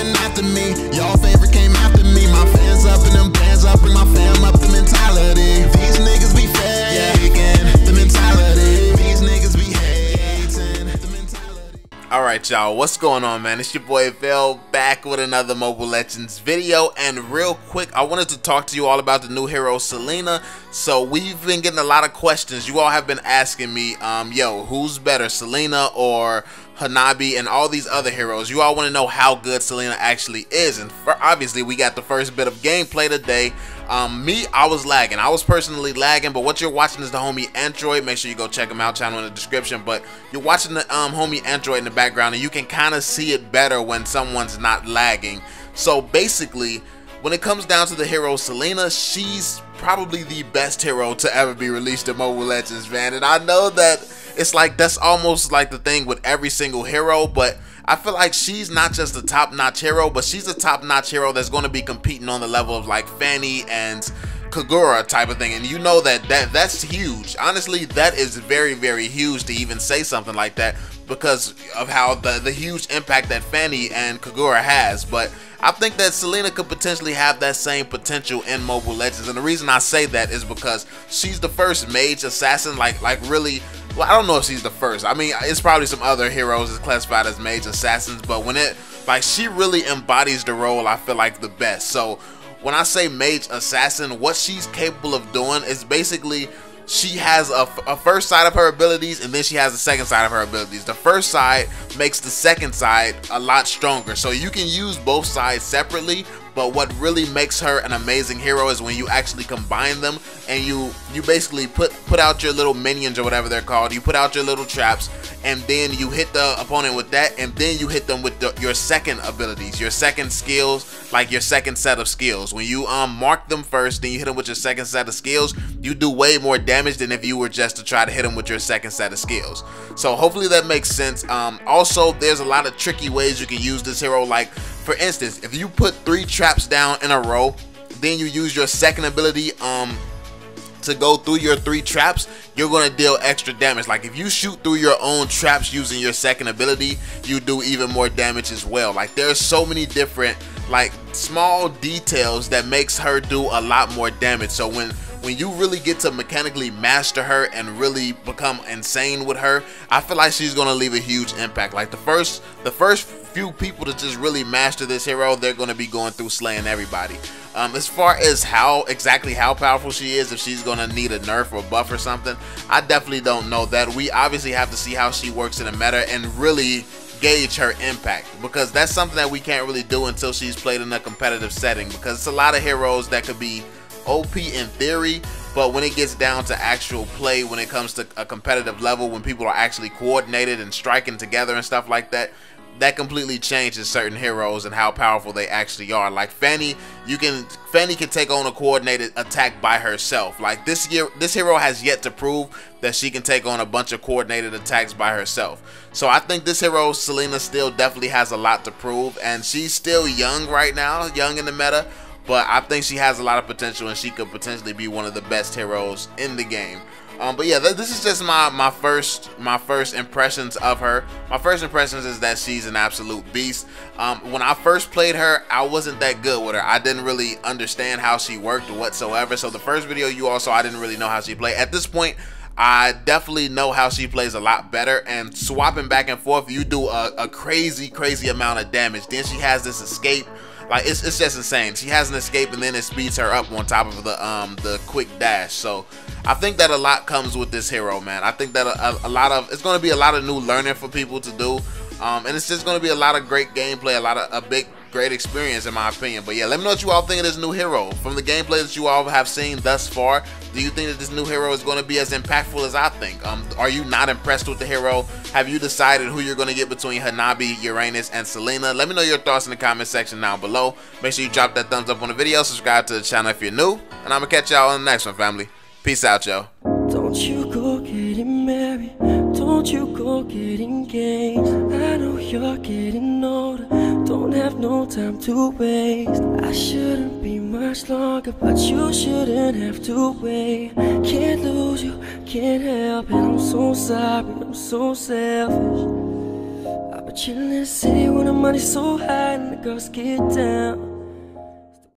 coming after me. Your favorite came after me. My fans up and them bands up, bring my fam up. The mentality, these niggas be faking. The mentality, these niggas be hating. The mentality. Alright y'all, what's going on, man? It's your boy VeLL back with another Mobile Legends video. And real quick, I wanted to talk to you all about the new hero Selena. So we've been getting a lot of questions. You all have been asking me, yo, who's better, Selena or Hanabi and all these other heroes? You all want to know how good Selena actually is, and obviously we got the first bit of gameplay today. I was lagging. I was personally lagging, but what you're watching is the homie Android. Make sure you go check him out, channel in the description. But you're watching the homie Android in the background, and you can kind of see it better when someone's not lagging. So basically, when it comes down to the hero Selena, she's probably the best hero to ever be released in Mobile Legends, man. And I know that it's like that's almost like the thing with every single hero, but I feel like she's not just a top-notch hero, but she's a top-notch hero that's going to be competing on the level of like Fanny and Kagura type of thing. And you know that's huge. Honestly, that is very, very huge to even say something like that, because of how the huge impact that Fanny and Kagura has. But I think that Selena could potentially have that same potential in Mobile Legends, and the reason I say that is because she's the first mage assassin, like really. Well, I don't know if she's the first. I mean, it's probably some other heroes that's classified as mage assassins, but when she really embodies the role, I feel like the best. So when I say mage assassin, what she's capable of doing is basically she has a first side of her abilities, and then she has a second side of her abilities. The first side makes the second side a lot stronger, so you can use both sides separately. But what really makes her an amazing hero is when you actually combine them, and you basically put out your little minions or whatever they're called. You put out your little traps, and then you hit the opponent with that, and then you hit them with your second abilities, your second skills, like your second set of skills. When you mark them first, then you hit them with your second set of skills, you do way more damage than if you were just to try to hit them with your second set of skills. So hopefully that makes sense. Also, there's a lot of tricky ways you can use this hero. Like, for instance, if you put 3 traps down in a row, then you use your second ability to go through your 3 traps, you're going to deal extra damage. Like if you shoot through your own traps using your second ability, you do even more damage as well. Like there's so many different like small details that makes her do a lot more damage. So when you really get to mechanically master her and really become insane with her, I feel like she's going to leave a huge impact. Like the first few people to just really master this hero, they're going to be going through slaying everybody. As far as exactly how powerful she is, if she's going to need a nerf or buff or something, I definitely don't know that. We obviously have to see how she works in the meta and really gauge her impact, because that's something that we can't really do until she's played in a competitive setting, because it's a lot of heroes that could be OP in theory, but when it gets down to actual play, when it comes to a competitive level, when people are actually coordinated and striking together and stuff like that, that completely changes certain heroes and how powerful they actually are. Like Fanny, Fanny can take on a coordinated attack by herself. Like this hero has yet to prove that she can take on a bunch of coordinated attacks by herself. So I think this hero Selena still definitely has a lot to prove, and she's still young right now, young in the meta, but I think she has a lot of potential, and she could potentially be one of the best heroes in the game. But yeah, this is just my first impressions of her. My first impressions is that she's an absolute beast. When I first played her, I wasn't that good with her. I didn't really understand how she worked whatsoever. So the first video you all saw, I didn't really know how she played. At this point, I definitely know how she plays a lot better, and swapping back and forth, you do a crazy amount of damage. Then she has this escape. Like it's just insane. She has an escape, and then it speeds her up on top of the quick dash. So I think that a lot comes with this hero, man. I think that it's going to be a lot of new learning for people to do, and it's just going to be a lot of great gameplay, a great experience in my opinion. But yeah, let me know what you all think of this new hero. From the gameplay that you all have seen thus far, do you think that this new hero is going to be as impactful as I think? Are you not impressed with the hero? Have you decided who you're going to get between Hanabi, Uranus, and Selena? Let me know your thoughts in the comment section down below. Make sure you drop that thumbs up on the video, subscribe to the channel if you're new, and I'm gonna catch y'all on the next one, family. Peace out, yo. Don't you go getting married, don't you go getting engaged. I know you're getting older, don't have no time to waste. I shouldn't be much longer, but you shouldn't have to wait. Can't lose you, can't help it, I'm so sorry, I'm so selfish. I've been chilling in the city when the money's so high. and the girls get down.